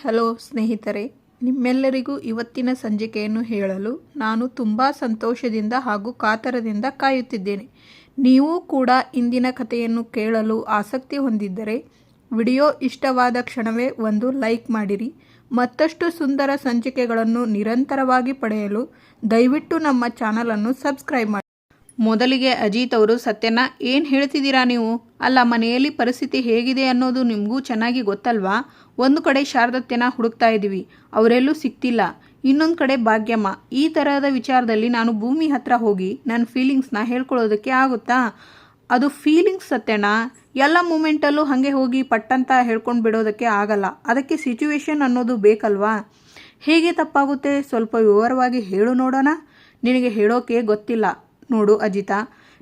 Hello ಸ್ನೇಹಿತರೆ, ನಿಮ್ಮೆಲ್ಲರಿಗೂ ಇವತ್ತಿನ ಸಂಚಿಕೆಯನ್ನು ಹೇಳಲು ನಾನು ತುಂಬ ಸಂತೋಷದಿಂದ ಹಾಗೂ ಕಾತರದಿಂದ ಕಾಯುತ್ತಿದ್ದೇನೆ. ನೀವು ಕೂಡ ಇಂದಿನ ಕಥೆಯನ್ನು ಕೇಳಲು ಆಸಕ್ತಿ ಹೊಂದಿದ್ದರೆ ವಿಡಿಯೋ ಇಷ್ಟವಾದ ಕ್ಷಣವೇ ಒಂದು ಲೈಕ್ ಮಾಡಿರಿ. ಮತ್ತಷ್ಟು ಸುಂದರ ಸಂಚಿಕೆಗಳನ್ನು ನಿರಂತರವಾಗಿ ಪಡೆಯಲು ದಯವಿಟ್ಟು ನಮ್ಮ ಚಾನಲನ್ನು ಸಬ್ಸ್ಕ್ರೈಬ್ ಮಾಡಿ. ಮೊದಲಿಗೆ ಅಜಿತ್ ಅವರು, ಸತ್ಯನ ಏನು ಹೇಳ್ತಿದ್ದೀರಾ ನೀವು? ಅಲ್ಲ, ಮನೆಯಲ್ಲಿ ಪರಿಸ್ಥಿತಿ ಹೇಗಿದೆ ಅನ್ನೋದು ನಿಮಗೂ ಚೆನ್ನಾಗಿ ಗೊತ್ತಲ್ವಾ? ಒಂದು ಕಡೆ ಶಾರದತ್ತೆನ ಹುಡುಕ್ತಾ ಇದ್ದೀವಿ, ಅವರೆಲ್ಲೂ ಸಿಗ್ತಿಲ್ಲ. ಇನ್ನೊಂದು ಕಡೆ ಭಾಗ್ಯಮ್ಮ. ಈ ಥರದ ವಿಚಾರದಲ್ಲಿ ನಾನು ಭೂಮಿ ಹತ್ರ ಹೋಗಿ ನನ್ನ ಫೀಲಿಂಗ್ಸ್ನ ಹೇಳ್ಕೊಳ್ಳೋದಕ್ಕೆ ಆಗುತ್ತಾ? ಅದು ಫೀಲಿಂಗ್ಸ್ ಸತ್ಯನ, ಎಲ್ಲ ಮೂಮೆಂಟಲ್ಲೂ ಹಾಗೆ ಹೋಗಿ ಪಟ್ಟಂತ ಹೇಳ್ಕೊಂಡು ಬಿಡೋದಕ್ಕೆ ಆಗಲ್ಲ. ಅದಕ್ಕೆ ಸಿಚುವೇಶನ್ ಅನ್ನೋದು ಬೇಕಲ್ವಾ? ಹೇಗೆ ತಪ್ಪಾಗುತ್ತೆ? ಸ್ವಲ್ಪ ವಿವರವಾಗಿ ಹೇಳು ನೋಡೋಣ. ನಿನಗೆ ಹೇಳೋಕೆ ಗೊತ್ತಿಲ್ಲ ನೋಡು ಅಜಿತ,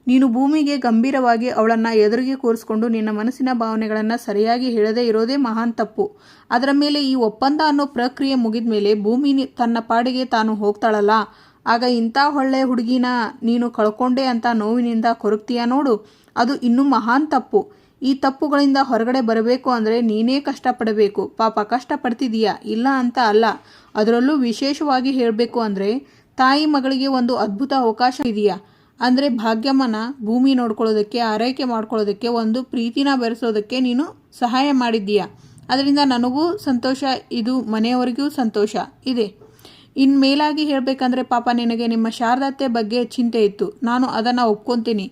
ನೀನು ಭೂಮಿಗೆ ಗಂಭೀರವಾಗಿ ಅವಳನ್ನು ಎದುರಿಗೆ ಕೂರಿಸ್ಕೊಂಡು ನಿನ್ನ ಮನಸ್ಸಿನ ಭಾವನೆಗಳನ್ನು ಸರಿಯಾಗಿ ಹೇಳದೇ ಇರೋದೇ ಮಹಾನ್ ತಪ್ಪು. ಅದರ ಮೇಲೆ ಈ ಒಪ್ಪಂದ ಅನ್ನೋ ಪ್ರಕ್ರಿಯೆ ಮುಗಿದ ಮೇಲೆ ಭೂಮಿ ತನ್ನ ಪಾಡಿಗೆ ತಾನು ಹೋಗ್ತಾಳಲ್ಲ, ಆಗ ಇಂಥ ಒಳ್ಳೆ ಹುಡುಗಿನ ನೀನು ಕಳ್ಕೊಂಡೆ ಅಂತ ನೋವಿನಿಂದ ಕೊರಗ್ತೀಯ ನೋಡು, ಅದು ಇನ್ನೂ ಮಹಾನ್ ತಪ್ಪು. ಈ ತಪ್ಪುಗಳಿಂದ ಹೊರಗಡೆ ಬರಬೇಕು ಅಂದರೆ ನೀನೇ ಕಷ್ಟಪಡಬೇಕು. ಪಾಪ ಕಷ್ಟಪಡ್ತಿದೀಯಾ, ಇಲ್ಲ ಅಂತ ಅಲ್ಲ. ಅದರಲ್ಲೂ ವಿಶೇಷವಾಗಿ ಹೇಳಬೇಕು ಅಂದರೆ ತಾಯಿ ಮಗಳಿಗೆ ಒಂದು ಅದ್ಭುತ ಅವಕಾಶ ಇದೆಯಾ ಅಂದರೆ ಭಾಗ್ಯಮ್ಮನ ಭೂಮಿ ನೋಡ್ಕೊಳ್ಳೋದಕ್ಕೆ, ಆರೈಕೆ ಮಾಡ್ಕೊಳ್ಳೋದಕ್ಕೆ, ಒಂದು ಪ್ರೀತಿನ ಬೆರೆಸೋದಕ್ಕೆ ನೀನು ಸಹಾಯ ಮಾಡಿದ್ದೀಯಾ. ಅದರಿಂದ ನನಗೂ ಸಂತೋಷ, ಇದು ಮನೆಯವರಿಗೂ ಸಂತೋಷ ಇದೆ. ಇನ್ನು ಮೇಲಾಗಿ ಹೇಳಬೇಕಂದ್ರೆ ಪಾಪ ನಿನಗೆ ನಿಮ್ಮ ಶಾರದಾತ್ತೆ ಬಗ್ಗೆ ಚಿಂತೆ ಇತ್ತು, ನಾನು ಅದನ್ನು ಒಪ್ಕೊತೀನಿ.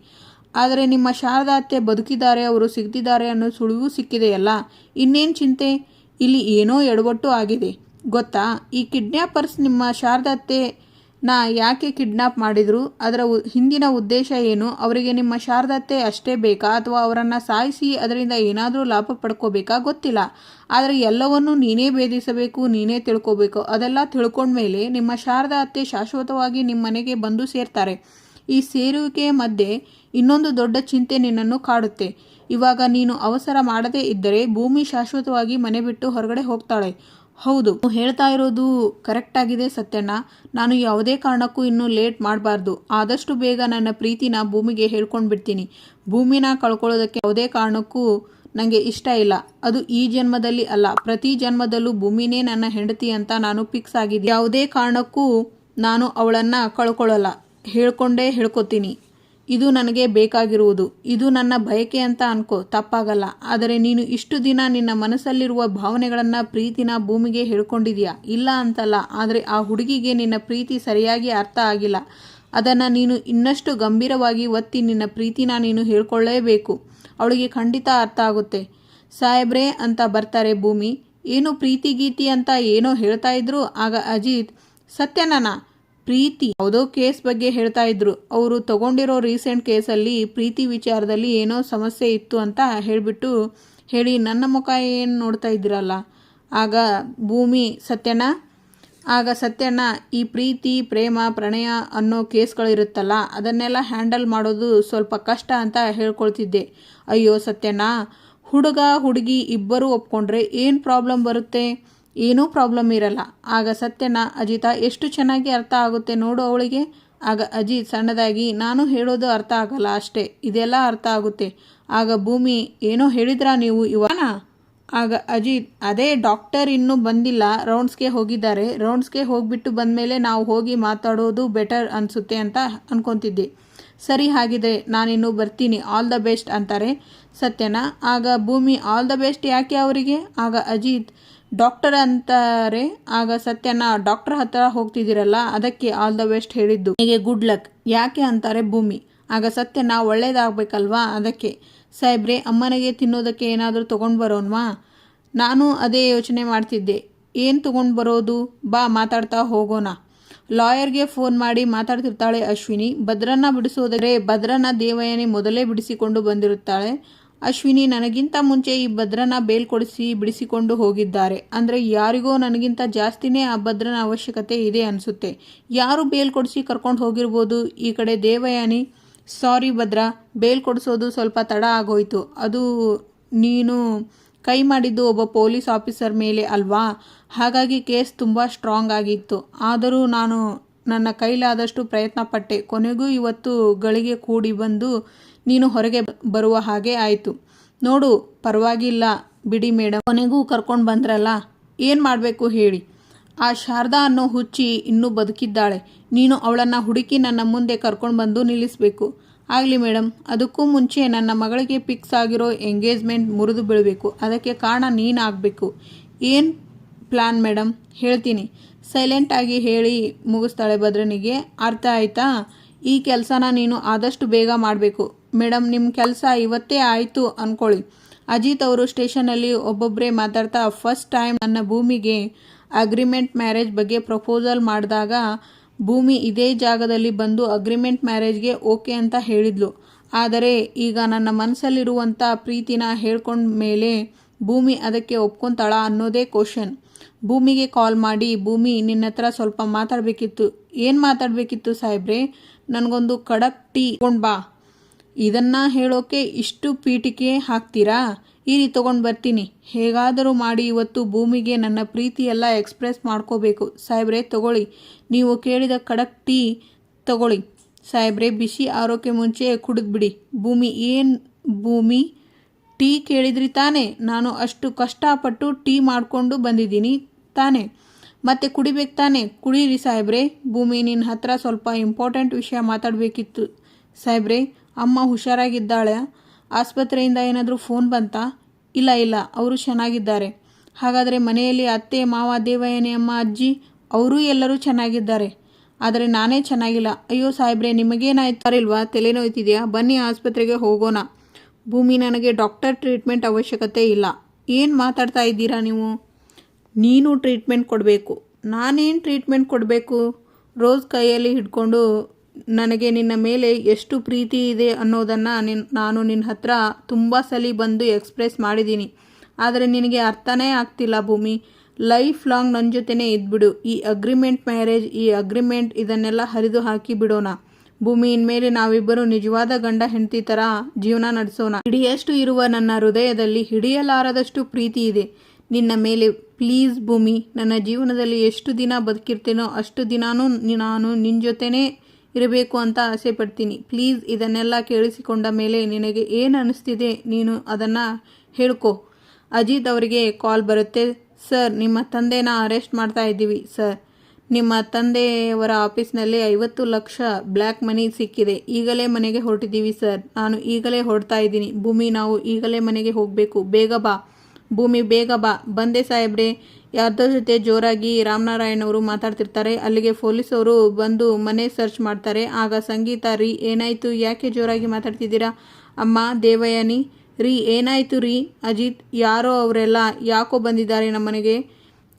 ಆದರೆ ನಿಮ್ಮ ಶಾರದಾತ್ತೆ ಬದುಕಿದ್ದಾರೆ, ಅವರು ಸಿಗ್ತಿದ್ದಾರೆ ಅನ್ನೋ ಸುಳಿವು ಸಿಕ್ಕಿದೆಯಲ್ಲ, ಇನ್ನೇನು ಚಿಂತೆ? ಇಲ್ಲಿ ಏನೋ ಎಡವಟ್ಟು ಆಗಿದೆ ಗೊತ್ತಾ? ಈ ಕಿಡ್ನ್ಯಾಪರ್ಸ್ ನಿಮ್ಮ ಶಾರದಾತ್ತೆ ಯಾಕೆ ಕಿಡ್ನಾಪ್ ಮಾಡಿದರು? ಅದರ ಹಿಂದಿನ ಉದ್ದೇಶ ಏನು? ಅವರಿಗೆ ನಿಮ್ಮ ಶಾರದತ್ತೆ ಅಷ್ಟೇ ಬೇಕಾ, ಅಥವಾ ಅವರನ್ನು ಸಾಯಿಸಿ ಅದರಿಂದ ಏನಾದರೂ ಲಾಭ ಪಡ್ಕೋಬೇಕಾ ಗೊತ್ತಿಲ್ಲ. ಆದರೆ ಎಲ್ಲವನ್ನೂ ನೀನೇ ಭೇದಿಸಬೇಕು, ನೀನೇ ತಿಳ್ಕೋಬೇಕು. ಅದೆಲ್ಲ ತಿಳ್ಕೊಂಡ್ಮೇಲೆ ನಿಮ್ಮ ಶಾರದಾ ಅತ್ತೆ ಶಾಶ್ವತವಾಗಿ ನಿಮ್ಮ ಮನೆಗೆ ಬಂದು ಸೇರ್ತಾರೆ. ಈ ಸೇರುವಿಕೆಯ ಮಧ್ಯೆ ಇನ್ನೊಂದು ದೊಡ್ಡ ಚಿಂತೆ ನಿನ್ನನ್ನು ಕಾಡುತ್ತೆ. ಇವಾಗ ನೀನು ಅವಸರ ಮಾಡದೇ ಇದ್ದರೆ ಭೂಮಿ ಶಾಶ್ವತವಾಗಿ ಮನೆ ಬಿಟ್ಟು ಹೊರಗಡೆ ಹೋಗ್ತಾಳೆ. ಹೌದು, ಹೇಳ್ತಾ ಇರೋದು ಕರೆಕ್ಟಾಗಿದೆ ಸತ್ಯಣ್ಣ. ನಾನು ಯಾವುದೇ ಕಾರಣಕ್ಕೂ ಇನ್ನೂ ಲೇಟ್ ಮಾಡಬಾರ್ದು. ಆದಷ್ಟು ಬೇಗ ನನ್ನ ಪ್ರೀತಿನ ಭೂಮಿಗೆ ಹೇಳ್ಕೊಂಡು ಬಿಡ್ತೀನಿ. ಭೂಮಿನ ಕಳ್ಕೊಳ್ಳೋದಕ್ಕೆ ಯಾವುದೇ ಕಾರಣಕ್ಕೂ ನನಗೆ ಇಷ್ಟ ಇಲ್ಲ. ಅದು ಈ ಜನ್ಮದಲ್ಲಿ ಅಲ್ಲ, ಪ್ರತಿ ಜನ್ಮದಲ್ಲೂ ಭೂಮಿನೇ ನನ್ನ ಹೆಂಡತಿ ಅಂತ ನಾನು ಫಿಕ್ಸ್ ಆಗಿದ್ದೆ. ಯಾವುದೇ ಕಾರಣಕ್ಕೂ ನಾನು ಅವಳನ್ನು ಕಳ್ಕೊಳ್ಳಲ್ಲ. ಹೇಳ್ಕೊತೀನಿ. ಇದು ನನಗೆ ಬೇಕಾಗಿರುವುದು, ಇದು ನನ್ನ ಬಯಕೆ ಅಂತ ಅನ್ಕೋ, ತಪ್ಪಾಗಲ್ಲ. ಆದರೆ ನೀನು ಇಷ್ಟು ದಿನ ನಿನ್ನ ಮನಸ್ಸಲ್ಲಿರುವ ಭಾವನೆಗಳನ್ನು, ಪ್ರೀತಿನ ಭೂಮಿಗೆ ಹೇಳ್ಕೊಂಡಿದ್ಯಾ, ಇಲ್ಲ ಅಂತಲ್ಲ. ಆದರೆ ಆ ಹುಡುಗಿಗೆ ನಿನ್ನ ಪ್ರೀತಿ ಸರಿಯಾಗಿ ಅರ್ಥ ಆಗಿಲ್ಲ. ಅದನ್ನು ನೀನು ಇನ್ನಷ್ಟು ಗಂಭೀರವಾಗಿ ಒತ್ತಿ ನಿನ್ನ ಪ್ರೀತಿನ ನೀನು ಹೇಳ್ಕೊಳ್ಳೇಬೇಕು. ಅವಳಿಗೆ ಖಂಡಿತ ಅರ್ಥ ಆಗುತ್ತೆ. ಸಾಹೇಬ್ರೆ ಅಂತ ಬರ್ತಾರೆ ಭೂಮಿ. ಏನು ಪ್ರೀತಿ ಗೀತಿ ಅಂತ ಏನೋ ಹೇಳ್ತಾ ಇದ್ರು. ಆಗ ಅಜಿತ್, ಸತ್ಯನನ ಪ್ರೀತಿ ಯಾವುದೋ ಕೇಸ್ ಬಗ್ಗೆ ಹೇಳ್ತಾ ಇದ್ರು. ಅವರು ತಗೊಂಡಿರೋ ರೀಸೆಂಟ್ ಕೇಸಲ್ಲಿ ಪ್ರೀತಿ ವಿಚಾರದಲ್ಲಿ ಏನೋ ಸಮಸ್ಯೆ ಇತ್ತು ಅಂತ ಹೇಳಿ ನನ್ನ ಮುಖ ಏನು ನೋಡ್ತಾ ಇದ್ದೀರಲ್ಲ. ಆಗ ಭೂಮಿ, ಸತ್ಯಣ್ಣ ಈ ಪ್ರೀತಿ, ಪ್ರೇಮ, ಪ್ರಣಯ ಅನ್ನೋ ಕೇಸ್ಗಳಿರುತ್ತಲ್ಲ, ಅದನ್ನೆಲ್ಲ ಹ್ಯಾಂಡಲ್ ಮಾಡೋದು ಸ್ವಲ್ಪ ಕಷ್ಟ ಅಂತ ಹೇಳ್ಕೊಳ್ತಿದ್ದೆ. ಅಯ್ಯೋ ಸತ್ಯಣ್ಣ, ಹುಡುಗ ಹುಡುಗಿ ಇಬ್ಬರೂ ಒಪ್ಕೊಂಡ್ರೆ ಏನು ಪ್ರಾಬ್ಲಮ್ ಬರುತ್ತೆ? ಏನೂ ಪ್ರಾಬ್ಲಮ್ ಇರಲ್ಲ. ಆಗ ಸತ್ಯಣ್ಣ, ಅಜಿತ ಎಷ್ಟು ಚೆನ್ನಾಗಿ ಅರ್ಥ ಆಗುತ್ತೆ ನೋಡು ಅವಳಿಗೆ. ಆಗ ಅಜಿತ್ ಸಣ್ಣದಾಗಿ, ನಾನು ಹೇಳೋದು ಅರ್ಥ ಆಗಲ್ಲ ಅಷ್ಟೇ, ಇದೆಲ್ಲ ಅರ್ಥ ಆಗುತ್ತೆ. ಆಗ ಭೂಮಿ, ಏನೋ ಹೇಳಿದ್ರಾ ನೀವು ಇವಾನ? ಆಗ ಅಜಿತ್, ಅದೇ ಡಾಕ್ಟರ್ ಇನ್ನೂ ಬಂದಿಲ್ಲ, ರೌಂಡ್ಸ್ಗೆ ಹೋಗಿದ್ದಾರೆ. ರೌಂಡ್ಸ್ಗೆ ಹೋಗಿಬಿಟ್ಟು ಬಂದಮೇಲೆ ನಾವು ಹೋಗಿ ಮಾತಾಡೋದು ಬೆಟರ್ ಅನಿಸುತ್ತೆ ಅಂತ ಅನ್ಕೊತಿದ್ದೆ. ಸರಿ, ಹಾಗಿದ್ರೆ ನಾನಿನ್ನು ಬರ್ತೀನಿ, ಆಲ್ ದ ಬೆಸ್ಟ್ ಅಂತಾರೆ ಸತ್ಯನ. ಆಗ ಭೂಮಿ, ಆಲ್ ದ ಬೆಸ್ಟ್ ಯಾಕೆ ಅವರಿಗೆ? ಆಗ ಅಜಿತ್, ಡಾಕ್ಟರ್ ಅಂತಾರೆ. ಆಗ ಸತ್ಯನ, ಡಾಕ್ಟರ್ ಹತ್ರ ಹೋಗ್ತಿದ್ದೀರಲ್ಲ, ಅದಕ್ಕೆ ಆಲ್ ದ ಬೆಸ್ಟ್ ಹೇಳಿದ್ದು, ಹೀಗೆ ಗುಡ್ ಲಕ್ ಯಾಕೆ ಅಂತಾರೆ ಭೂಮಿ. ಆಗ ಸತ್ಯನ, ಒಳ್ಳೇದಾಗಬೇಕಲ್ವಾ, ಅದಕ್ಕೆ. ಸಾಹೇಬ್ರೆ, ಅಮ್ಮನಿಗೆ ತಿನ್ನೋದಕ್ಕೆ ಏನಾದರೂ ತೊಗೊಂಡು ಬರೋನ್ವಾ? ನಾನು ಅದೇ ಯೋಚನೆ ಮಾಡ್ತಿದ್ದೆ, ಏನು ತೊಗೊಂಡು ಬರೋದು, ಬಾ ಮಾತಾಡ್ತಾ ಹೋಗೋಣ. ಲಾಯರ್ಗೆ ಫೋನ್ ಮಾಡಿ ಮಾತಾಡ್ತಿರ್ತಾಳೆ ಅಶ್ವಿನಿ. ಭದ್ರನ ದೇವಯಾನಿ ಮೊದಲೇ ಬಿಡಿಸಿಕೊಂಡು ಬಂದಿರುತ್ತಾಳೆ. ಅಶ್ವಿನಿ, ನನಗಿಂತ ಮುಂಚೆ ಈ ಭದ್ರನ ಬೇಲ್ ಕೊಡಿಸಿ ಬಿಡಿಸಿಕೊಂಡು ಹೋಗಿದ್ದಾರೆ. ಅಂದರೆ ಯಾರಿಗೋ ನನಗಿಂತ ಜಾಸ್ತಿನೇ ಆ ಭದ್ರನ ಅವಶ್ಯಕತೆ ಇದೆ ಅನಿಸುತ್ತೆ. ಯಾರು ಬೇಲ್ ಕೊಡಿಸಿ ಕರ್ಕೊಂಡು ಹೋಗಿರ್ಬೋದು? ಈ ಕಡೆ ದೇವಯಾನಿ, ಸಾರಿ ಭದ್ರ, ಬೇಲ್ ಕೊಡಿಸೋದು ಸ್ವಲ್ಪ ತಡ ಆಗೋಯ್ತು. ಅದು ನೀನು ಕೈ ಮಾಡಿದ್ದು ಒಬ್ಬ ಪೊಲೀಸ್ ಆಫೀಸರ್ ಮೇಲೆ ಅಲ್ವಾ, ಹಾಗಾಗಿ ಕೇಸ್ ತುಂಬ ಸ್ಟ್ರಾಂಗ್ ಆಗಿತ್ತು. ಆದರೂ ನಾನು ನನ್ನ ಕೈಲಾದಷ್ಟು ಪ್ರಯತ್ನ ಪಟ್ಟೆ. ಕೊನೆಗೂ ಇವತ್ತು ಗಳಿಗೆ ಕೂಡಿ ಬಂದು ನೀನು ಹೊರಗೆ ಬರುವ ಹಾಗೆ ಆಯಿತು. ನೋಡು, ಪರವಾಗಿಲ್ಲ ಬಿಡಿ ಮೇಡಮ್, ಕೊನೆಗೂ ಕರ್ಕೊಂಡು ಬಂದ್ರಲ್ಲ. ಏನು ಮಾಡಬೇಕು ಹೇಳಿ? ಆ ಶಾರದಾ ಅನ್ನೋ ಹುಚ್ಚಿ ಇನ್ನೂ ಬದುಕಿದ್ದಾಳೆ. ನೀನು ಅವಳನ್ನು ಹುಡುಕಿ ನನ್ನ ಮುಂದೆ ಕರ್ಕೊಂಡು ಬಂದು ನಿಲ್ಲಿಸಬೇಕು. ಆಗಲಿ ಮೇಡಮ್. ಅದಕ್ಕೂ ಮುಂಚೆ ನನ್ನ ಮಗಳಿಗೆ ಫಿಕ್ಸ್ ಆಗಿರೋ ಎಂಗೇಜ್ಮೆಂಟ್ ಮುರಿದು ಬೀಳಬೇಕು. ಅದಕ್ಕೆ ಕಾರಣ ನೀನಾಗಬೇಕು. ಏನು ಪ್ಲ್ಯಾನ್ ಮೇಡಮ್? ಹೇಳ್ತೀನಿ. ಸೈಲೆಂಟಾಗಿ ಹೇಳಿ ಮುಗಿಸ್ತಾಳೆ ಭದ್ರನಿಗೆ. ಅರ್ಥ ಆಯ್ತಾ? ಈ ಕೆಲಸನ ನೀನು ಆದಷ್ಟು ಬೇಗ ಮಾಡಬೇಕು. ಮೇಡಮ್, ನಿಮ್ಮ ಕೆಲಸ ಇವತ್ತೇ ಆಯಿತು ಅಂದ್ಕೊಳ್ಳಿ. ಅಜಿತ್ ಅವರು ಸ್ಟೇಷನಲ್ಲಿ ಒಬ್ಬೊಬ್ಬರೇ ಮಾತಾಡ್ತಾ, ಫಸ್ಟ್ ಟೈಮ್ ನನ್ನ ಭೂಮಿಗೆ ಅಗ್ರಿಮೆಂಟ್ ಮ್ಯಾರೇಜ್ ಬಗ್ಗೆ ಪ್ರಪೋಸಲ್ ಮಾಡಿದಾಗ ಭೂಮಿ ಇದೇ ಜಾಗದಲ್ಲಿ ಬಂದು ಅಗ್ರಿಮೆಂಟ್ ಮ್ಯಾರೇಜ್ಗೆ ಓಕೆ ಅಂತ ಹೇಳಿದ್ಲು. ಆದರೆ ಈಗ ನನ್ನ ಮನಸ್ಸಲ್ಲಿರುವಂಥ ಪ್ರೀತಿನ ಹೇಳ್ಕೊಂಡ ಮೇಲೆ ಭೂಮಿ ಅದಕ್ಕೆ ಒಪ್ಕೊತಾಳ ಅನ್ನೋದೇ ಕ್ವಶನ್. ಭೂಮಿಗೆ ಕಾಲ್ ಮಾಡಿ, ಭೂಮಿ ನಿನ್ನ ಹತ್ರ ಸ್ವಲ್ಪ ಮಾತಾಡಬೇಕಿತ್ತು. ಏನು ಮಾತಾಡಬೇಕಿತ್ತು ಸಾಹೇಬ್ರೆ? ನನಗೊಂದು ಕಡಕ್ ಟೀ ತೊಗೊಂಡು ಬಾ. ಇದನ್ನು ಹೇಳೋಕೆ ಇಷ್ಟು ಪೀಠಿಕೆ ಹಾಕ್ತೀರಾ? ಇರಿ ತೊಗೊಂಡು ಬರ್ತೀನಿ. ಹೇಗಾದರೂ ಮಾಡಿ ಇವತ್ತು ಭೂಮಿಗೆ ನನ್ನ ಪ್ರೀತಿಯೆಲ್ಲ ಎಕ್ಸ್ಪ್ರೆಸ್ ಮಾಡ್ಕೋಬೇಕು. ಸಾಹೇಬ್ರೆ ತಗೊಳ್ಳಿ, ನೀವು ಕೇಳಿದ ಕಡಕ್ ಟೀ ತಗೊಳ್ಳಿ. ಸಾಹೇಬ್ರೆ ಬಿಸಿ ಆರೋಕ್ಕೆ ಮುಂಚೆ ಕುಡಿದ್ಬಿಡಿ. ಭೂಮಿ, ಏನು ಭೂಮಿ, ಟೀ ಕೇಳಿದ್ರಿ ತಾನೇ? ನಾನು ಅಷ್ಟು ಕಷ್ಟಪಟ್ಟು ಟೀ ಮಾಡಿಕೊಂಡು ಬಂದಿದ್ದೀನಿ ತಾನೇ, ಮತ್ತೆ ಕುಡಿಬೇಕು ತಾನೇ? ಕುಡೀರಿ ಸಾಹೇಬ್ರೆ. ಭೂಮಿ, ನಿನ್ನ ಹತ್ರ ಸ್ವಲ್ಪ ಇಂಪಾರ್ಟೆಂಟ್ ವಿಷಯ ಮಾತಾಡಬೇಕಿತ್ತು. ಸಾಹೇಬ್ರೆ, ಅಮ್ಮ ಹುಷಾರಾಗಿದ್ದಾಳೆ? ಆಸ್ಪತ್ರೆಯಿಂದ ಏನಾದರೂ ಫೋನ್ ಬಂತಾ? ಇಲ್ಲ, ಅವರು ಚೆನ್ನಾಗಿದ್ದಾರೆ. ಹಾಗಾದರೆ ಮನೆಯಲ್ಲಿ ಅತ್ತೆ, ಮಾವ, ದೇವಯ್ಯನೇ, ಅಮ್ಮ, ಅಜ್ಜಿ ಅವರೂ ಎಲ್ಲರೂ ಚೆನ್ನಾಗಿದ್ದಾರೆ. ಆದರೆ ನಾನೇ ಚೆನ್ನಾಗಿಲ್ಲ. ಅಯ್ಯೋ ಸಾಹೇಬ್ರೆ, ನಿಮಗೇನಾಯ್ತು? ಇಲ್ವಾ? ತಲೆನೋಯ್ತಿದೆಯಾ? ಬನ್ನಿ ಆಸ್ಪತ್ರೆಗೆ ಹೋಗೋಣ. ಭೂಮಿ, ನನಗೆ ಡಾಕ್ಟರ್ ಟ್ರೀಟ್ಮೆಂಟ್ ಅವಶ್ಯಕತೆ ಇಲ್ಲ. ಏನು ಮಾತಾಡ್ತಾ ಇದ್ದೀರಾ ನೀವು? ನೀನು ಟ್ರೀಟ್ಮೆಂಟ್ ಕೊಡಬೇಕು. ನಾನೇನು ಟ್ರೀಟ್ಮೆಂಟ್ ಕೊಡಬೇಕು? ರೋಸ್ ಕೈಯಲ್ಲಿ ಹಿಡ್ಕೊಂಡು ನನಗೆ ನಿನ್ನ ಮೇಲೆ ಎಷ್ಟು ಪ್ರೀತಿ ಇದೆ ಅನ್ನೋದನ್ನು ನಾನು ನಿನ್ನ ಹತ್ರ ತುಂಬ ಸಲ ಬಂದು ಎಕ್ಸ್ಪ್ರೆಸ್ ಮಾಡಿದ್ದೀನಿ. ಆದರೆ ನಿನಗೆ ಅರ್ಥನೇ ಆಗ್ತಿಲ್ಲ ಭೂಮಿ. ಲೈಫ್ ಲಾಂಗ್ ನನ್ನ ಜೊತೆನೇ ಇದ್ಬಿಡು. ಈ ಅಗ್ರಿಮೆಂಟ್ ಮ್ಯಾರೇಜ್, ಈ ಅಗ್ರಿಮೆಂಟ್ ಇದನ್ನೆಲ್ಲ ಹರಿದು ಹಾಕಿ ಬಿಡೋಣ. ಭೂಮಿ, ಇನ್ಮೇಲೆ ನಾವಿಬ್ಬರು ನಿಜವಾದ ಗಂಡ ಹೆಂಡತಿ ಥರ ಜೀವನ ನಡೆಸೋಣ. ಹಿಡಿಯಷ್ಟು ಇರುವ ನನ್ನ ಹೃದಯದಲ್ಲಿ ಹಿಡಿಯಲಾರದಷ್ಟು ಪ್ರೀತಿ ಇದೆ ನಿನ್ನ ಮೇಲೆ. ಪ್ಲೀಸ್ ಭೂಮಿ, ನನ್ನ ಜೀವನದಲ್ಲಿ ಎಷ್ಟು ದಿನ ಬದುಕಿರ್ತೇನೋ ಅಷ್ಟು ದಿನಾನೂ ನಾನು ನಿನ್ನ ಜೊತೆನೇ ಇರಬೇಕು ಅಂತ ಆಸೆ ಪಡ್ತೀನಿ. ಪ್ಲೀಸ್. ಇದನ್ನೆಲ್ಲ ಕೇಳಿಸಿಕೊಂಡ ಮೇಲೆ ನಿನಗೆ ಏನು ಅನ್ನಿಸ್ತಿದೆ ನೀನು ಅದನ್ನು ಹೇಳ್ಕೊ. ಅಜಿತ್ ಅವರಿಗೆ ಕಾಲ್ ಬರುತ್ತೆ. ಸರ್, ನಿಮ್ಮ ತಂದೆನ ಅರೆಸ್ಟ್ ಮಾಡ್ತಾ ಇದ್ದೀವಿ ಸರ್. ನಿಮ್ಮ ತಂದೆಯವರ ಆಫೀಸ್ನಲ್ಲಿ 50 ಲಕ್ಷ ಬ್ಲ್ಯಾಕ್ ಮನಿ ಸಿಕ್ಕಿದೆ. ಈಗಲೇ ಮನೆಗೆ ಹೊರಟಿದ್ದೀವಿ ಸರ್. ನಾನು ಈಗಲೇ ಹೊರಡ್ತಾ ಇದ್ದೀನಿ. ಭೂಮಿ, ನಾವು ಈಗಲೇ ಮನೆಗೆ ಹೋಗಬೇಕು. ಬೇಗ ಬಾ. ಭೂಮಿ, ಬೇಗ ಬಾ. ಬಂದೆ ಸಾಹೇಬ್ರೆ. ಯಾರ್ದೋ ಜೊತೆ ಜೋರಾಗಿ ರಾಮನಾರಾಯಣ್ ಅವರು ಮಾತಾಡ್ತಿರ್ತಾರೆ. ಅಲ್ಲಿಗೆ ಪೊಲೀಸವರು ಬಂದು ಮನೆ ಸರ್ಚ್ ಮಾಡ್ತಾರೆ. ಆಗ ಸಂಗೀತ, ರೀ ಏನಾಯಿತು? ಯಾಕೆ ಜೋರಾಗಿ ಮಾತಾಡ್ತಿದ್ದೀರಾ? ಅಮ್ಮ, ದೇವಯಾನಿ, ರೀ ಏನಾಯಿತು ರೀ? ಅಜಿತ್, ಯಾರೋ ಅವರೆಲ್ಲ ಯಾಕೋ ಬಂದಿದ್ದಾರೆ ನಮ್ಮನೆಗೆ?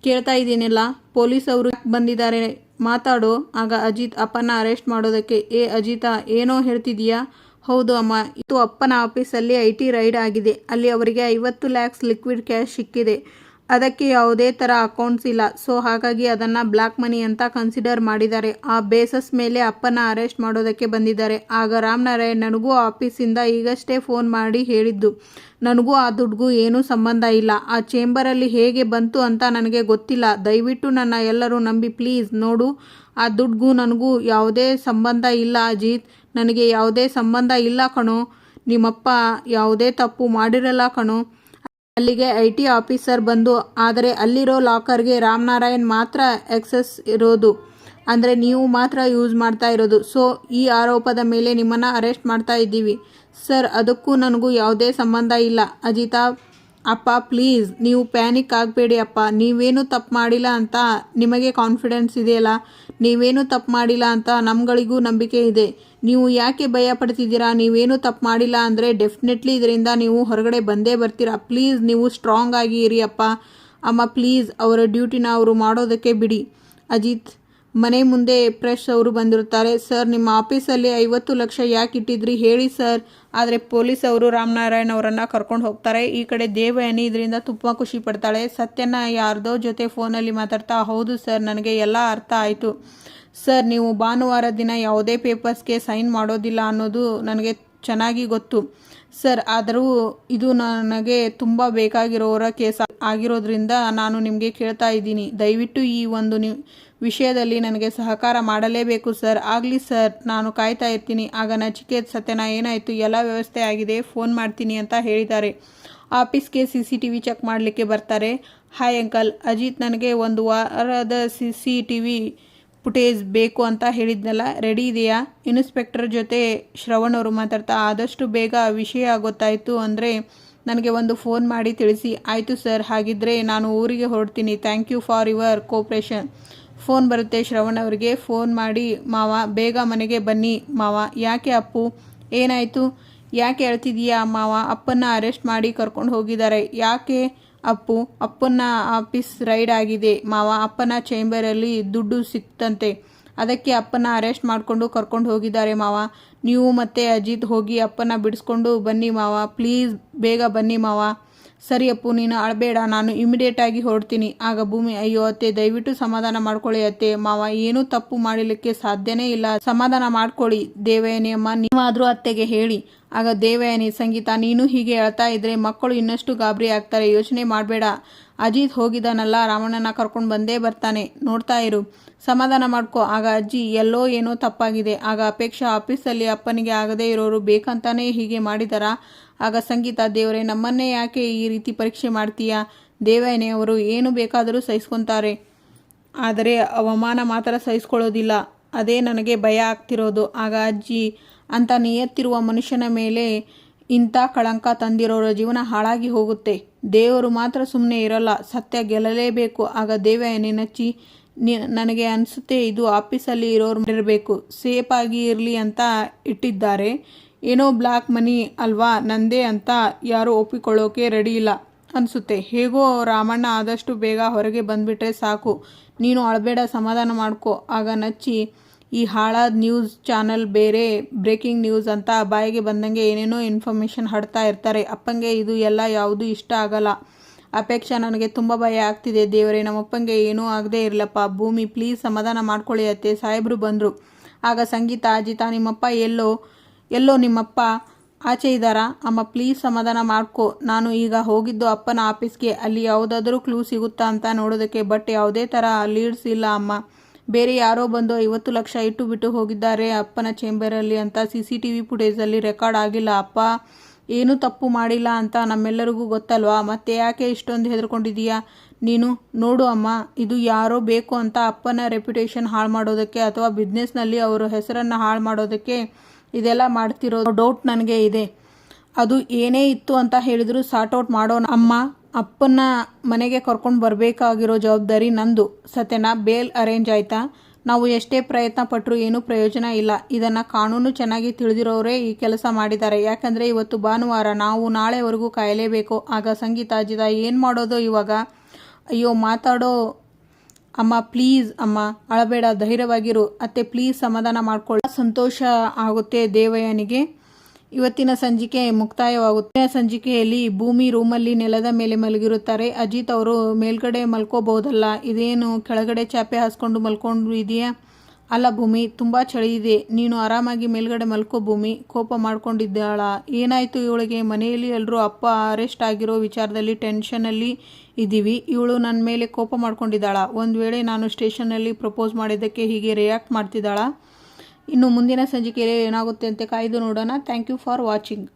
ಕೇಳ್ತಾ ಇದ್ದೀನಲ್ಲ, ಪೊಲೀಸ್ ಅವರು ಬಂದಿದ್ದಾರೆ, ಮಾತಾಡೋ. ಆಗ ಅಜಿತ್, ಅಪ್ಪನ ಅರೆಸ್ಟ್ ಮಾಡೋದಕ್ಕೆ. ಅಜಿತ, ಏನೋ ಹೇಳ್ತಿದೀಯಾ? ಹೌದು ಅಮ್ಮ, ಇದು ಅಪ್ಪನ ಆಫೀಸಲ್ಲಿ IT ರೈಡ್ ಆಗಿದೆ. ಅಲ್ಲಿ ಅವರಿಗೆ 50 ಲ್ಯಾಕ್ಸ್ ಲಿಕ್ವಿಡ್ ಕ್ಯಾಶ್ ಸಿಕ್ಕಿದೆ. ಅದಕ್ಕೆ ಯಾವುದೇ ಥರ ಅಕೌಂಟ್ಸ್ ಇಲ್ಲ. ಸೊ ಹಾಗಾಗಿ ಅದನ್ನು ಬ್ಲ್ಯಾಕ್ ಮನಿ ಅಂತ ಕನ್ಸಿಡರ್ ಮಾಡಿದ್ದಾರೆ. ಆ ಬೇಸಸ್ ಮೇಲೆ ಅಪ್ಪನ ಅರೆಸ್ಟ್ ಮಾಡೋದಕ್ಕೆ ಬಂದಿದ್ದಾರೆ. ಆಗ ರಾಮನಾರಾಯಣ್ ನನಗೂ ಆಫೀಸಿಂದ ಈಗಷ್ಟೇ ಫೋನ್ ಮಾಡಿ ಹೇಳಿದ್ದು. ನನಗೂ ಆ ದುಡ್ಡಿಗೂ ಏನೂ ಸಂಬಂಧ ಇಲ್ಲ. ಆ ಚೇಂಬರಲ್ಲಿ ಹೇಗೆ ಬಂತು ಅಂತ ನನಗೆ ಗೊತ್ತಿಲ್ಲ. ದಯವಿಟ್ಟು ನನ್ನ ಎಲ್ಲರೂ ನಂಬಿ ಪ್ಲೀಸ್. ನೋಡು, ಆ ದುಡ್ಡಿಗೂ ನನಗೂ ಯಾವುದೇ ಸಂಬಂಧ ಇಲ್ಲ ಅಜಿತ್. ನನಗೆ ಯಾವುದೇ ಸಂಬಂಧ ಇಲ್ಲ ಕಣೋ. ನಿಮ್ಮಪ್ಪ ಯಾವುದೇ ತಪ್ಪು ಮಾಡಿರಲ್ಲ ಕಣೋ. ಅಲ್ಲಿಗೆ IT ಆಫೀಸರ್ ಬಂದು, ಆದರೆ ಅಲ್ಲಿರೋ ಲಾಕರ್ಗೆ ರಾಮನಾರಾಯಣ್ ಮಾತ್ರ ಎಕ್ಸೆಸ್ ಇರೋದು, ಅಂದರೆ ನೀವು ಮಾತ್ರ ಯೂಸ್ ಮಾಡ್ತಾ ಇರೋದು. ಸೊ ಈ ಆರೋಪದ ಮೇಲೆ ನಿಮ್ಮನ್ನು ಅರೆಸ್ಟ್ ಮಾಡ್ತಾ ಇದ್ದೀವಿ ಸರ್. ಅದಕ್ಕೂ ನನಗೂ ಯಾವುದೇ ಸಂಬಂಧ ಇಲ್ಲ. ಅಜಿತಾ, ಅಪ್ಪ ಪ್ಲೀಸ್, ನೀವು ಪ್ಯಾನಿಕ್ ಆಗಬೇಡಿ ಅಪ್ಪ. ನೀವೇನು ತಪ್ಪು ಮಾಡಿಲ್ಲ ಅಂತ ನಿಮಗೆ ಕಾನ್ಫಿಡೆನ್ಸ್ ಇದೆಯಲ್ಲ, ನೀವೇನು ತಪ್ಪು ಮಾಡಿಲ್ಲ ಅಂತ ನಮ್ಗಳಿಗೂ ನಂಬಿಕೆ ಇದೆ. ನೀವು ಯಾಕೆ ಭಯ ಪಡ್ತಿದ್ದೀರಾ? ನೀವೇನು ತಪ್ಪು ಮಾಡಿಲ್ಲ ಅಂದರೆ ಡೆಫಿನೆಟ್ಲಿ ಇದರಿಂದ ನೀವು ಹೊರಗಡೆ ಬಂದೇ ಬರ್ತೀರಾ. ಪ್ಲೀಸ್ ನೀವು ಸ್ಟ್ರಾಂಗ್ ಆಗಿ ಇರಿ ಅಪ್ಪ. ಅಮ್ಮ ಪ್ಲೀಸ್, ಅವರ ಡ್ಯೂಟಿನ ಅವರು ಮಾಡೋದಕ್ಕೆ ಬಿಡಿ. ಅಜಿತ್, ಮನೆ ಮುಂದೆ ಪ್ರೆಸ್ ಅವರು ಬಂದಿರುತ್ತಾರೆ. ಸರ್, ನಿಮ್ಮ ಆಫೀಸಲ್ಲಿ 50 ಲಕ್ಷ ಯಾಕೆ ಇಟ್ಟಿದ್ರಿ ಹೇಳಿ ಸರ್. ಆದರೆ ಪೊಲೀಸ್ ಅವರು ರಾಮನಾರಾಯಣ್ ಅವರನ್ನು ಕರ್ಕೊಂಡು ಹೋಗ್ತಾರೆ. ಈ ಕಡೆ ದೇವಯಾನಿ ಇದರಿಂದ ತುಂಬ ಖುಷಿ ಪಡ್ತಾಳೆ. ಸತ್ಯನ ಯಾರ್ದೋ ಜೊತೆ ಫೋನಲ್ಲಿ ಮಾತಾಡ್ತಾ, ಹೌದು ಸರ್, ನನಗೆ ಎಲ್ಲ ಅರ್ಥ ಆಯಿತು ಸರ್. ನೀವು ಭಾನುವಾರ ದಿನ ಯಾವುದೇ ಪೇಪರ್ಸ್ಗೆ ಸೈನ್ ಮಾಡೋದಿಲ್ಲ ಅನ್ನೋದು ನನಗೆ ಚೆನ್ನಾಗಿ ಗೊತ್ತು ಸರ್. ಆದರೂ ಇದು ನನಗೆ ತುಂಬ ಬೇಕಾಗಿರೋರ ಕೇಸ್ ಆಗಿರೋದ್ರಿಂದ ನಾನು ನಿಮಗೆ ಕೇಳ್ತಾ ಇದ್ದೀನಿ. ದಯವಿಟ್ಟು ಈ ಒಂದು ವಿಷಯದಲ್ಲಿ ನನಗೆ ಸಹಕಾರ ಮಾಡಲೇಬೇಕು ಸರ್. ಆಗಲಿ ಸರ್, ನಾನು ಕಾಯ್ತಾ ಇರ್ತೀನಿ. ಆಗ ನಚಿಕೇತ್, ಸತ್ಯನ ಏನಾಯಿತು? ಎಲ್ಲ ವ್ಯವಸ್ಥೆ ಆಗಿದೆ, ಫೋನ್ ಮಾಡ್ತೀನಿ ಅಂತ ಹೇಳಿದ್ದಾರೆ. ಆಫೀಸ್ಗೆ CCTV ಚೆಕ್ ಮಾಡಲಿಕ್ಕೆ ಬರ್ತಾರೆ. ಹಾಯ್ ಅಂಕಲ್, ಅಜಿತ್ ನನಗೆ ಒಂದು ವಾರದ CCTV ಫುಟೇಜ್ ಬೇಕು ಅಂತ ಹೇಳಿದ್ನಲ್ಲ, ರೆಡಿ ಇದೆಯಾ? ಇನ್ಸ್ಪೆಕ್ಟರ್ ಜೊತೆ ಶ್ರವಣ್ ಅವರು ಮಾತಾಡ್ತಾ, ಆದಷ್ಟು ಬೇಗ ವಿಷಯ ಗೊತ್ತಾಯಿತು ಅಂದರೆ ನನಗೆ ಒಂದು ಫೋನ್ ಮಾಡಿ ತಿಳಿಸಿ. ಆಯಿತು ಸರ್, ಹಾಗಿದ್ದರೆ ನಾನು ಊರಿಗೆ ಹೊರಡ್ತೀನಿ. Thank you for your cooperation. Phone ಬರುತ್ತೆ ಶ್ರವಣ್ ಅವರಿಗೆ. ಫೋನ್ ಮಾಡಿ, ಮಾವ ಬೇಗ ಮನೆಗೆ ಬನ್ನಿ ಮಾವ. ಯಾಕೆ ಅಪ್ಪು, ಏನಾಯಿತು? ಯಾಕೆ ಹೇಳ್ತಿದೀಯಾ ಮಾವ? ಅಪ್ಪನ್ನ ಅರೆಸ್ಟ್ ಮಾಡಿ ಕರ್ಕೊಂಡು ಹೋಗಿದ್ದಾರೆ. ಯಾಕೆ ಅಪ್ಪು? ಅಪ್ಪನ ಆಫೀಸ್ ರೈಡ್ ಆಗಿದೆ ಮಾವ. ಅಪ್ಪನ ಚೇಂಬರಲ್ಲಿ ದುಡ್ಡು ಸಿಕ್ತಂತೆ, ಅದಕ್ಕೆ ಅಪ್ಪನ ಅರೆಸ್ಟ್ ಮಾಡಿಕೊಂಡು ಕರ್ಕೊಂಡು ಹೋಗಿದ್ದಾರೆ ಮಾವ. ನೀವು ಮತ್ತೆ ಅಜಿತ್ ಹೋಗಿ ಅಪ್ಪನ ಬಿಡಿಸ್ಕೊಂಡು ಬನ್ನಿ ಮಾವ. ಪ್ಲೀಸ್ ಬೇಗ ಬನ್ನಿ ಮಾವ. ಸರಿ ಅಪ್ಪು, ನೀನು ಅಳಬೇಡ, ನಾನು ಇಮಿಡಿಯೇಟಾಗಿ ಹೊರಡ್ತೀನಿ. ಆಗ ಭೂಮಿ, ಅಯ್ಯೋ ಅತ್ತೆ, ದಯವಿಟ್ಟು ಸಮಾಧಾನ ಮಾಡ್ಕೊಳ್ಳಿ ಅತ್ತೆ. ಮಾವ ಏನೂ ತಪ್ಪು ಮಾಡಲಿಕ್ಕೆ ಸಾಧ್ಯನೇ ಇಲ್ಲ, ಸಮಾಧಾನ ಮಾಡ್ಕೊಳ್ಳಿ. ದೇವಯಾನಿ ಅಮ್ಮ, ನೀವಾದರೂ ಅತ್ತೆಗೆ ಹೇಳಿ. ಆಗ ದೇವಯಾನಿ, ಸಂಗೀತ, ನೀನು ಹೀಗೆ ಹೇಳ್ತಾ ಇದ್ರೆ ಮಕ್ಕಳು ಇನ್ನಷ್ಟು ಗಾಬರಿ ಆಗ್ತಾರೆ. ಯೋಚನೆ ಮಾಡಬೇಡ. ಅಜಿತ್ ಹೋಗಿದ್ದಾನಲ್ಲ, ರಾಮಣ್ಣನ ಕರ್ಕೊಂಡು ಬಂದೇ ಬರ್ತಾನೆ, ನೋಡ್ತಾ ಇರು. ಸಮಾಧಾನ ಮಾಡ್ಕೊ. ಆಗ ಅಜ್ಜಿ, ಎಲ್ಲೋ ಏನೋ ತಪ್ಪಾಗಿದೆ. ಆಗ ಅಪೇಕ್ಷಾ, ಆಫೀಸಲ್ಲಿ ಅಪ್ಪನಿಗೆ ಆಗದೇ ಇರೋರು ಬೇಕಂತಾನೆ ಹೀಗೆ ಮಾಡಿದಾರಾ? ಆಗ ಸಂಗೀತ, ದೇವರೇ, ನಮ್ಮನ್ನೇ ಯಾಕೆ ಈ ರೀತಿ ಪರೀಕ್ಷೆ ಮಾಡ್ತೀಯಾ? ದೇವಯಾನಿ ಅವರು ಏನು ಬೇಕಾದರೂ ಸಹಿಸ್ಕೊತಾರೆ, ಆದರೆ ಅವಮಾನ ಮಾತ್ರ ಸಹಿಸ್ಕೊಳ್ಳೋದಿಲ್ಲ. ಅದೇ ನನಗೆ ಭಯ ಆಗ್ತಿರೋದು. ಆಗ ಅಜ್ಜಿ, ಅಂತ ನಿಯತ್ತಿರುವ ಮನುಷ್ಯನ ಮೇಲೆ ಇಂಥ ಕಳಂಕ ತಂದಿರೋರ ಜೀವನ ಹಾಳಾಗಿ ಹೋಗುತ್ತೆ. ದೇವರು ಮಾತ್ರ ಸುಮ್ಮನೆ ಇರಲ್ಲ, ಸತ್ಯ ಗೆಲ್ಲಲೇಬೇಕು. ಆಗ ದೇವಯಾನಿ ನಚ್ಚಿ, ನನಗೆ ಅನಿಸುತ್ತೆ ಇದು ಆಫೀಸಲ್ಲಿ ಇರೋರು ಇರಬೇಕು, ಸೇಫ್ ಆಗಿ ಇರಲಿ ಅಂತ ಇಟ್ಟಿದ್ದಾರೆ. ಏನೋ ಬ್ಲ್ಯಾಕ್ ಮನಿ ಅಲ್ವಾ, ನಂದೇ ಅಂತ ಯಾರೂ ಒಪ್ಪಿಕೊಳ್ಳೋಕೆ ರೆಡಿ ಇಲ್ಲ ಅನಿಸುತ್ತೆ. ಹೇಗೋ ರಾಮಣ್ಣ ಆದಷ್ಟು ಬೇಗ ಹೊರಗೆ ಬಂದುಬಿಟ್ರೆ ಸಾಕು. ನೀನು ಅಳಬೇಡ, ಸಮಾಧಾನ ಮಾಡ್ಕೊ. ಆಗ ನಚ್ಚಿ, ಈ ಹಾಳಾದ ನ್ಯೂಸ್ ಚಾನಲ್ ಬೇರೆ ಬ್ರೇಕಿಂಗ್ ನ್ಯೂಸ್ ಅಂತ ಬಾಯಿಗೆ ಬಂದಂಗೆ ಏನೇನೋ ಇನ್ಫಾರ್ಮೇಷನ್ ಹಡ್ತಾ ಇರ್ತಾರೆ. ಅಪ್ಪಂಗೆ ಇದು ಎಲ್ಲ ಯಾವುದೂ ಇಷ್ಟ ಆಗಲ್ಲ. ಅಪೇಕ್ಷಾ, ನನಗೆ ತುಂಬ ಭಯ ಆಗ್ತಿದೆ. ದೇವರೇ, ನಮ್ಮಪ್ಪಂಗೆ ಏನೂ ಆಗದೆ ಇರಲಪ್ಪ. ಭೂಮಿ, ಪ್ಲೀಸ್ ಸಮಾಧಾನ ಮಾಡ್ಕೊಳ್ಳಿ ಅತ್ತೆ, ಸಾಹೇಬರು ಬಂದರು. ಆಗ ಸಂಗೀತ, ಅಜಿತ, ನಿಮ್ಮಪ್ಪ ಎಲ್ಲೋ ನಿಮ್ಮಪ್ಪ ಆಚೆ ಇದ್ದಾರಾ? ಅಮ್ಮ ಪ್ಲೀಸ್ ಸಮಾಧಾನ ಮಾಡ್ಕೊ. ನಾನು ಈಗ ಹೋಗಿದ್ದು ಅಪ್ಪನ ಆಫೀಸ್ಗೆ, ಅಲ್ಲಿ ಯಾವುದಾದ್ರೂ ಕ್ಲೂ ಸಿಗುತ್ತಾ ಅಂತ ನೋಡೋದಕ್ಕೆ. ಬಟ್ ಯಾವುದೇ ಥರ ಲೀಡ್ಸ್ ಇಲ್ಲ ಅಮ್ಮ. ಬೇರೆ ಯಾರೋ ಬಂದು 50 ಲಕ್ಷ ಇಟ್ಟು ಬಿಟ್ಟು ಹೋಗಿದ್ದಾರೆ ಅಪ್ಪನ ಚೇಂಬರಲ್ಲಿ ಅಂತ CCTV ಫುಟೇಜಲ್ಲಿ ರೆಕಾರ್ಡ್ ಆಗಿಲ್ಲ. ಅಪ್ಪ ಏನೂ ತಪ್ಪು ಮಾಡಿಲ್ಲ ಅಂತ ನಮ್ಮೆಲ್ಲರಿಗೂ ಗೊತ್ತಲ್ವಾ, ಮತ್ತೆ ಯಾಕೆ ಇಷ್ಟೊಂದು ಹೆದರ್ಕೊಂಡಿದೀಯಾ ನೀನು? ನೋಡು ಅಮ್ಮ, ಇದು ಯಾರೋ ಬೇಕು ಅಂತ ಅಪ್ಪನ ರೆಪ್ಯುಟೇಷನ್ ಹಾಳು ಮಾಡೋದಕ್ಕೆ ಅಥವಾ ಬಿಸ್ನೆಸ್ನಲ್ಲಿ ಅವರ ಹೆಸರನ್ನು ಹಾಳು ಮಾಡೋದಕ್ಕೆ ಇದೆಲ್ಲ ಮಾಡ್ತಿರೋ ಡೌಟ್ ನನಗೆ ಇದೆ. ಅದು ಏನೇ ಇತ್ತು ಅಂತ ಹೇಳಿದ್ರು ಸಾರ್ಟ್ ಔಟ್ ಮಾಡೋಣ ಅಮ್ಮ. ಅಪ್ಪನ ಮನೆಗೆ ಕರ್ಕೊಂಡು ಬರಬೇಕಾಗಿರೋ ಜವಾಬ್ದಾರಿ ನಂದು. ಸತ್ಯನಾ, ಬೇಲ್ ಅರೇಂಜ್ ಆಯ್ತಾ? ನಾವು ಎಷ್ಟೇ ಪ್ರಯತ್ನ ಪಟ್ಟರೂ ಏನೂ ಪ್ರಯೋಜನ ಇಲ್ಲ. ಇದನ್ನು ಕಾನೂನು ಚೆನ್ನಾಗಿ ತಿಳಿದಿರೋರೇ ಈ ಕೆಲಸ ಮಾಡಿದ್ದಾರೆ. ಯಾಕಂದರೆ ಇವತ್ತು ಭಾನುವಾರ, ನಾವು ನಾಳೆವರೆಗೂ ಕಾಯಲೇಬೇಕು. ಆಗ ಸಂಗೀತ, ಅಜಿತ, ಏನು ಮಾಡೋದು ಇವಾಗ? ಅಯ್ಯೋ ಮಾತಾಡೋ ಅಮ್ಮ, ಪ್ಲೀಸ್ ಅಮ್ಮ, ಅಳಬೇಡ, ಧೈರ್ಯವಾಗಿರು. ಅತ್ತೆ ಪ್ಲೀಸ್ ಸಮಾಧಾನ ಮಾಡ್ಕೊಳ್ಳಿ. ಸಂತೋಷ ಆಗುತ್ತೆ ದೇವಯಾನಿಗೆ. ಇವತ್ತಿನ ಸಂಚಿಕೆ ಮುಕ್ತಾಯವಾಗುತ್ತೆ. ಸಂಚಿಕೆಯಲ್ಲಿ ಭೂಮಿ ರೂಮಲ್ಲಿ ನೆಲದ ಮೇಲೆ ಮಲಗಿರುತ್ತಾರೆ. ಅಜಿತ್ ಅವರು, ಮೇಲ್ಗಡೆ ಮಲ್ಕೋಬಹುದಲ್ಲ, ಇದೇನು ಕೆಳಗಡೆ ಚಾಪೆ ಹಾಸ್ಕೊಂಡು ಮಲ್ಕೊಂಡು ಇದೆಯಾ? ಅಲ್ಲ ಭೂಮಿ, ತುಂಬ ಚಳಿ ಇದೆ, ನೀನು ಆರಾಮಾಗಿ ಮೇಲ್ಗಡೆ ಮಲ್ಕೋ. ಭೂಮಿ ಕೋಪ ಮಾಡ್ಕೊಂಡಿದ್ದಾಳ. ಏನಾಯಿತು ಇವಳಿಗೆ? ಮನೆಯಲ್ಲಿ ಎಲ್ಲರೂ ಅಪ್ಪ ಅರೆಸ್ಟ್ ಆಗಿರೋ ವಿಚಾರದಲ್ಲಿ ಟೆನ್ಷನಲ್ಲಿ ಇದ್ದೀವಿ, ಇವಳು ನನ್ನ ಮೇಲೆ ಕೋಪ ಮಾಡ್ಕೊಂಡಿದ್ದಾಳ. ಒಂದು ವೇಳೆ ನಾನು ಸ್ಟೇಷನ್ನಲ್ಲಿ ಪ್ರಪೋಸ್ ಮಾಡಿದ್ದಕ್ಕೆ ಹೀಗೆ ರಿಯಾಕ್ಟ್ ಮಾಡ್ತಿದ್ದಾಳ? ಇನ್ನು ಮುಂದಿನ ಸಂಚಿಕೆಯಲ್ಲಿ ಏನಾಗುತ್ತೆ ಅಂತ ಕಾಯ್ದು ನೋಡೋಣ. Thank you for watching.